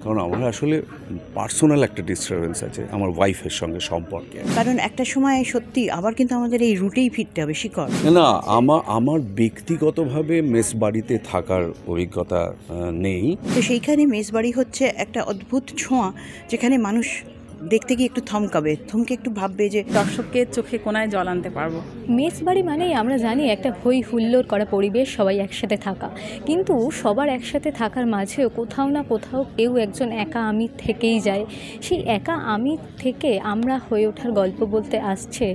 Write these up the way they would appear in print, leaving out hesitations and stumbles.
কারণ আমার আসলে পার্সোনাল একটা ডিস্টারবেন্স আছে আমার ওয়াইফের সঙ্গে সম্পর্কে। কারণ একটা সময় সত্যি আবার কিন্তু আমাদের এই রুটেই ফিরতে হবে, শিকড়। না, আমার ব্যক্তিগতভাবে মেস বাড়িতে থাকার অভিজ্ঞতা নেই। তো সেইখানে মেসবাড়ি হচ্ছে একটা অদ্ভুত ছোঁয়া, যেখানে মানুষ দেখতে গিয়ে একটু থমকে একটু ভাববে যে দর্শকের চোখে কোনায় জল আনতে পারবো। মেস বাড়ি মানেই আমরা জানি একটা হই হুল্লোড় করা পরিবেশ, সবাই একসাথে থাকা। কিন্তু সবার একসাথে থাকার মাঝেও কোথাও না কোথাও কেউ একজন একা আমি থেকেই যায়। সেই একা আমি থেকে আমরা হয়ে ওঠার গল্প বলতে আসছে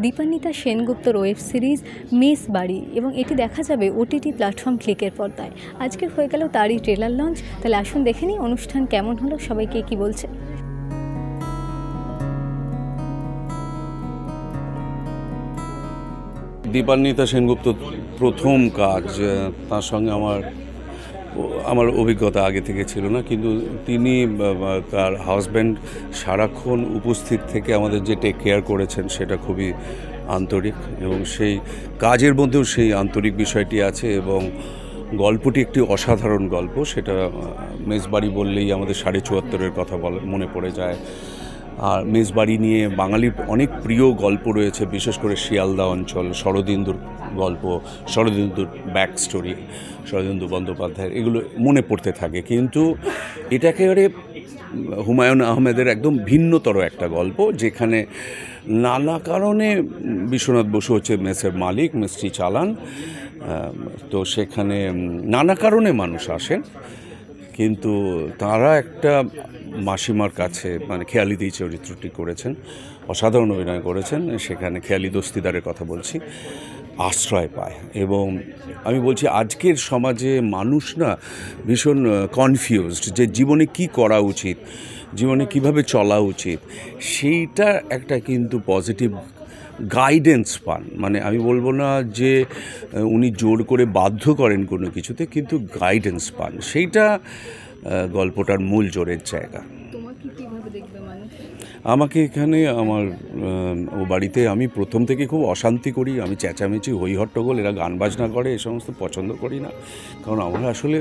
দীপান্বিতা সেনগুপ্তর ওয়েব সিরিজ মেস বাড়ি, এবং এটি দেখা যাবে OTT প্ল্যাটফর্ম ক্লিকের পর্দায়। আজকে হয়ে গেল তারই ট্রেলার লঞ্চ। তাহলে আসুন দেখে নিই অনুষ্ঠান কেমন হলো, সবাইকে কি বলছে। দীপান্বিতা সেনগুপ্ত প্রথম কাজ, তার সঙ্গে আমার অভিজ্ঞতা আগে থেকে ছিল না, কিন্তু তিনি তার হাজব্যান্ড সারাক্ষণ উপস্থিত থেকে আমাদের যে টেক কেয়ার করেছেন সেটা খুবই আন্তরিক, এবং সেই কাজের মধ্যেও সেই আন্তরিক বিষয়টি আছে, এবং গল্পটি একটি অসাধারণ গল্প। সেটা মেসবাড়ি বললেই আমাদের ৭৪ কথা মনে পড়ে যায়। আর মেসবাড়ি নিয়ে বাঙালির অনেক প্রিয় গল্প রয়েছে, বিশেষ করে শিয়ালদা অঞ্চল, শরদিন্দুর গল্প, শরদিন্দুর ব্যাক স্টোরি, শরদিন্দু বন্দ্যোপাধ্যায়ের, এগুলো মনে পড়তে থাকে। কিন্তু এটা একেবারে হুমায়ুন আহমেদের একদম ভিন্নতর একটা গল্প, যেখানে নানা কারণে বিশ্বনাথ বসু হচ্ছে মেসের মালিক, মেসটি চালান। তো সেখানে নানা কারণে মানুষ আসেন, কিন্তু তারা একটা মাসিমার কাছে, মানে খেয়ালিদি চরিত্রটি করেছেন, অসাধারণ অভিনয় করেছেন, সেখানে খেয়ালি দস্তিদারের কথা বলছি, আশ্রয় পায়। এবং আমি বলছি আজকের সমাজে মানুষ না ভীষণ কনফিউজড যে জীবনে কি করা উচিত, জীবনে কিভাবে চলা উচিত, সেইটা একটা কিন্তু পজিটিভ গাইডেন্স পান। মানে আমি বলবো না যে উনি জোর করে বাধ্য করেন কোনো কিছুতে, কিন্তু গাইডেন্স পান, সেইটা গল্পটার মূল জোরের জায়গা। আমাকে এখানে ও বাড়িতে আমি প্রথম থেকে খুব অশান্তি করি, আমি চেঁচামেচি, হই হট্টগোল, এরা গান বাজনা করে, এ সমস্ত পছন্দ করি না। কারণ আমার আসলে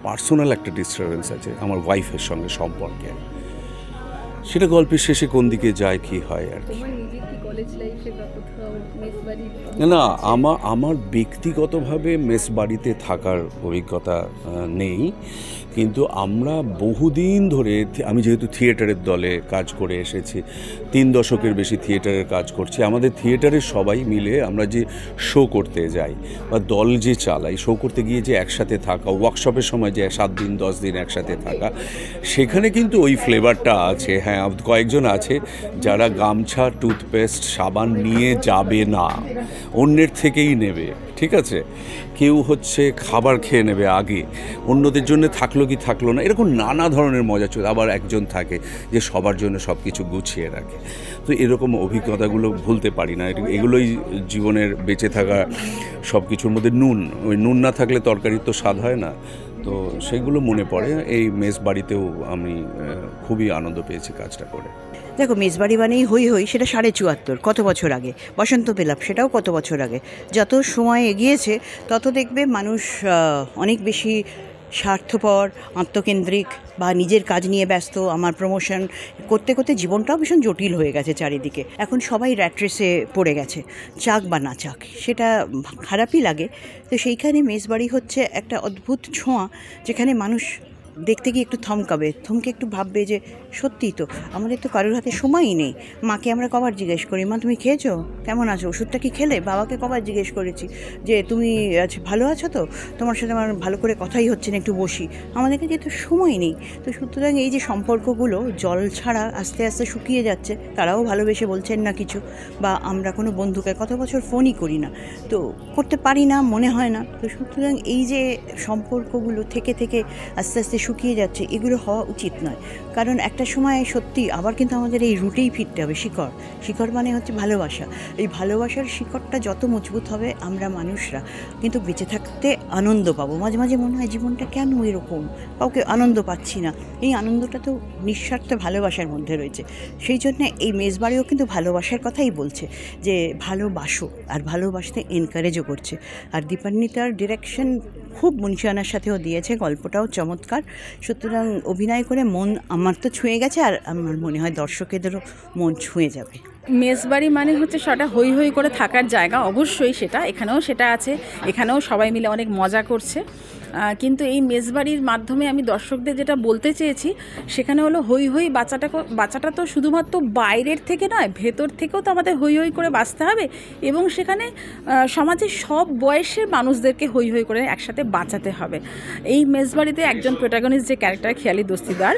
পার্সোনাল একটা ডিস্টারবেন্স আছে আমার ওয়াইফের সঙ্গে সম্পর্কে। সেটা গল্পের শেষে কোন দিকে যায়, কি হয় আর কি। না, আমার ব্যক্তিগতভাবে মেস বাড়িতে থাকার অভিজ্ঞতা নেই, কিন্তু আমরা বহুদিন ধরে, আমি যেহেতু থিয়েটারের দলে কাজ করে এসেছি, 3 দশকের বেশি থিয়েটারের কাজ করছি, আমাদের থিয়েটারের সবাই মিলে আমরা যে শো করতে যাই বা দল যে চালাই, শো করতে গিয়ে যে একসাথে থাকা, ওয়ার্কশপের সময় যে 7 দিন 10 দিন একসাথে থাকা, সেখানে কিন্তু ওই ফ্লেভারটা আছে। হ্যাঁ, কয়েকজন আছে যারা গামছা, টুথপেস্ট, সাবান নিয়ে যাবে না, অন্যের থেকেই নেবে, ঠিক আছে। কেউ হচ্ছে খাবার খেয়ে নেবে আগে, অন্যদের জন্য থাকলো কি থাকলো না, এরকম নানা ধরনের মজা চলে। আবার একজন থাকে যে সবার জন্য সব কিছু গুছিয়ে রাখে। তো এরকম অভিজ্ঞতাগুলো ভুলতে পারি না। এগুলোই জীবনের বেঁচে থাকা সব কিছুর মধ্যে নুন। ওই নুন না থাকলে তরকারির তো স্বাদ হয় না। তো সেগুলো মনে পড়ে। এই মেস বাড়িতেও আমি খুবই আনন্দ পেয়েছি কাজটা করে। দেখো, মেসবাড়ি মানেই হই হই, সেটা ৭৪ কত বছর আগে, বসন্ত পেলাপ সেটাও কত বছর আগে। যত সময় এগিয়েছে তত দেখবে মানুষ অনেক বেশি স্বার্থপর, আত্মকেন্দ্রিক, বা নিজের কাজ নিয়ে ব্যস্ত। আমার প্রমোশন করতে করতে জীবনটাও ভীষণ জটিল হয়ে গেছে চারিদিকে। এখন সবাই র্যাট রেসে পড়ে গেছে, চাক বা না চাক, সেটা খারাপই লাগে। তো সেইখানে মেসবাড়ি হচ্ছে একটা অদ্ভুত ছোঁয়া, যেখানে মানুষ দেখতে গিয়ে একটু থমকে একটু ভাববে যে সত্যিই তো আমাদের তো কারোর হাতে সময়ই নেই। মাকে আমরা কবার জিজ্ঞেস করি, মা তুমি খেয়েছো, কেমন আছো, ওষুধটা কি খেলে? বাবাকে কবার জিজ্ঞেস করেছি যে তুমি ভালো আছো তো, তোমার সাথে আমার ভালো করে কথাই হচ্ছে না, একটু বসি। আমাদের কাছে তো সময় নেই। তো সুতরাং এই যে সম্পর্কগুলো জল ছাড়া আস্তে আস্তে শুকিয়ে যাচ্ছে, তারাও ভালোবেসে বলছেন না কিছু, বা আমরা কোনো বন্ধুকে কত বছর ফোনই করি না, তো করতে পারি না, মনে হয় না। তো সুতরাং এই যে সম্পর্কগুলো থেকে থেকে আস্তে আস্তে শুকিয়ে যাচ্ছে, এগুলো হওয়া উচিত নয়। কারণ একটা সময় সত্যি আবার কিন্তু আমাদের এই রুটেই ফিরতে হবে। শিকড় মানে হচ্ছে ভালোবাসা। এই ভালোবাসার শিকড়টা যত মজবুত হবে, আমরা মানুষরা কিন্তু বেঁচে থাকতে আনন্দ পাবো। মাঝে মাঝে মনে হয় জীবনটা কেন এরকম, কাউকে আনন্দ পাচ্ছি না। এই আনন্দটা তো নিঃস্বার্থ ভালোবাসার মধ্যে রয়েছে। সেই জন্য এই মেসবাড়িও কিন্তু ভালোবাসার কথাই বলছে, যে ভালোবাসো, আর ভালোবাসতে এনকারেজও করছে। আর দীপান্বিতার ডিরেকশন খুব মুনশিয়ানার সাথেও দিয়েছে, গল্পটাও চমৎকার। সুতরাং অভিনয় করে মন আমার তো ছুঁয়ে গেছে, আর আমার মনে হয় দর্শকেদেরও মন ছুঁয়ে যাবে। মেসবাড়ি মানে হচ্ছে সেটা হই হই করে থাকার জায়গা, অবশ্যই সেটা এখানেও সেটা আছে, এখানেও সবাই মিলে অনেক মজা করছে। কিন্তু এই মেসবাড়ির মাধ্যমে আমি দর্শকদের যেটা বলতে চেয়েছি সেখানে হলো হই হই বাঁচাটা তো শুধুমাত্র বাইরের থেকে নয়, ভেতর থেকেও তো আমাদের হই হই করে বাঁচতে হবে, এবং সেখানে সমাজের সব বয়সের মানুষদেরকে হই হই করে একসাথে বাঁচাতে হবে। এই মেসবাড়িতে একজন প্রোটাগনিস্ট যে ক্যারেক্টার খেয়ালি দস্তিদার,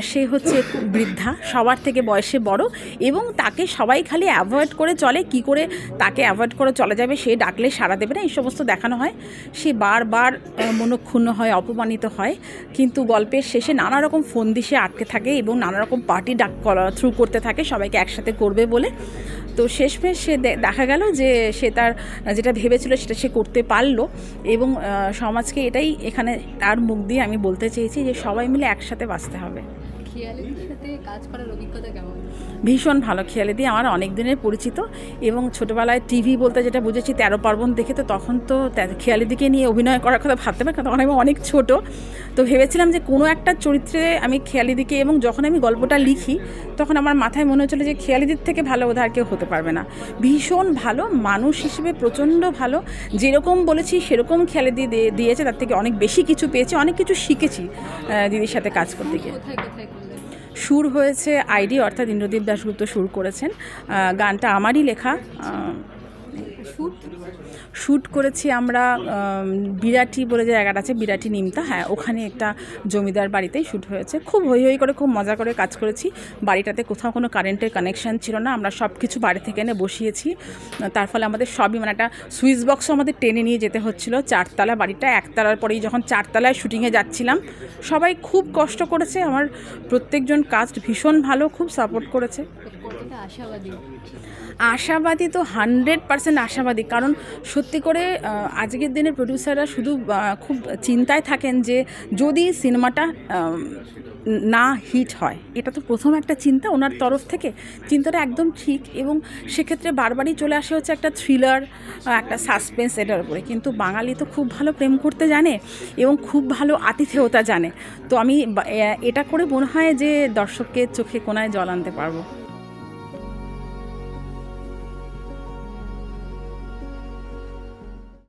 সে হচ্ছে বৃদ্ধা, সবার থেকে বয়সে বড়, এবং তাকে সবাই খালি অ্যাভয়েড করে চলে। কি করে তাকে অ্যাভয়েড করে চলে যাবে, সে ডাকলে সাড়া দেবে না, এই সমস্ত দেখানো হয়। সে বারবার মনক্ষুণ্ণ হয়, অপমানিত হয়, কিন্তু গল্পের শেষে নানা রকম ফন্দিশে আটকে থাকে এবং নানা রকম পার্টি থ্রু করতে থাকে সবাইকে একসাথে করবে বলে। তো শেষমেশ সে দেখা গেল যে সে তার যেটা ভেবেছিল সেটা সে করতে পারলো, এবং সমাজকে এটাই এখানে তার মুখ দিয়ে আমি বলতে চেয়েছি যে সবাই মিলে একসাথে বাঁচতে হবে। খেয়ালির সাথে কাজ করার অভিজ্ঞতা কেমন? ভীষণ ভালো। খেয়ালিদি আমার অনেক দিনের পরিচিত, এবং ছোটোবেলায় টিভি বলতে যেটা বুঝেছি 13 পার্বণ দেখে, তো তখন তো খেয়ালিদিকে নিয়ে অভিনয় করার কথা ভাবতে পারি, তখন আমি অনেক ছোট। তো ভেবেছিলাম যে কোনো একটা চরিত্রে আমি খেয়ালিদিকে, এবং যখন আমি গল্পটা লিখি তখন আমার মাথায় মনে হচ্ছিলো যে খেয়ালিদির থেকে ভালো বোধ আর কেউ হতে পারবে না। ভীষণ ভালো মানুষ হিসেবে, প্রচণ্ড ভালো, যেরকম বলেছি সেরকম খেয়ালিদি দিয়েছে, তার থেকে অনেক বেশি কিছু পেয়েছি, অনেক কিছু শিখেছি দিদির সাথে কাজ করতে গিয়ে। সুর হয়েছে আইডি অর্থাৎ ইন্দ্রদীপ দাশগুপ্ত সুর করেছেন। গানটা আমারই লেখা। শ্যুট করেছি আমরা বিরাটি বলে যে জায়গাটা আছে, বিরাটি নিমতা, হ্যাঁ ওখানে একটা জমিদার বাড়িতেই শ্যুট হয়েছে। খুব হই হই করে, খুব মজা করে কাজ করেছি। বাড়িটাতে কোথাও কোনো কারেন্টের কানেকশান ছিল না, আমরা সব কিছু বাড়ি থেকে এনে বসিয়েছি। তার ফলে আমাদের সবই, মানে একটা সুইচ বক্সও আমাদের টেনে নিয়ে যেতে হচ্ছিলো। 4 তলা বাড়িটা, 1 তলার পরেই যখন 4 তলায় শুটিংয়ে যাচ্ছিলাম, সবাই খুব কষ্ট করেছে। আমার প্রত্যেকজন কাস্ট ভীষণ ভালো, খুব সাপোর্ট করেছে। আশাবাদী তো 100% আশাবাদী, কারণ সত্যি করে আজকের দিনের প্রডিউসাররা শুধু খুব চিন্তায় থাকেন যে যদি সিনেমাটা না হিট হয়, এটা তো প্রথম একটা চিন্তা ওনার তরফ থেকে। চিন্তাটা একদম ঠিক, এবং সেক্ষেত্রে বারবারই চলে আসে হচ্ছে একটা থ্রিলার, একটা সাসপেন্স, এটার উপরে। কিন্তু বাঙালি তো খুব ভালো প্রেম করতে জানে এবং খুব ভালো আতিথেয়তা জানে। তো আমি এটা করে মনে হয় যে দর্শকের চোখে কোণায় জল আনতে পারবো।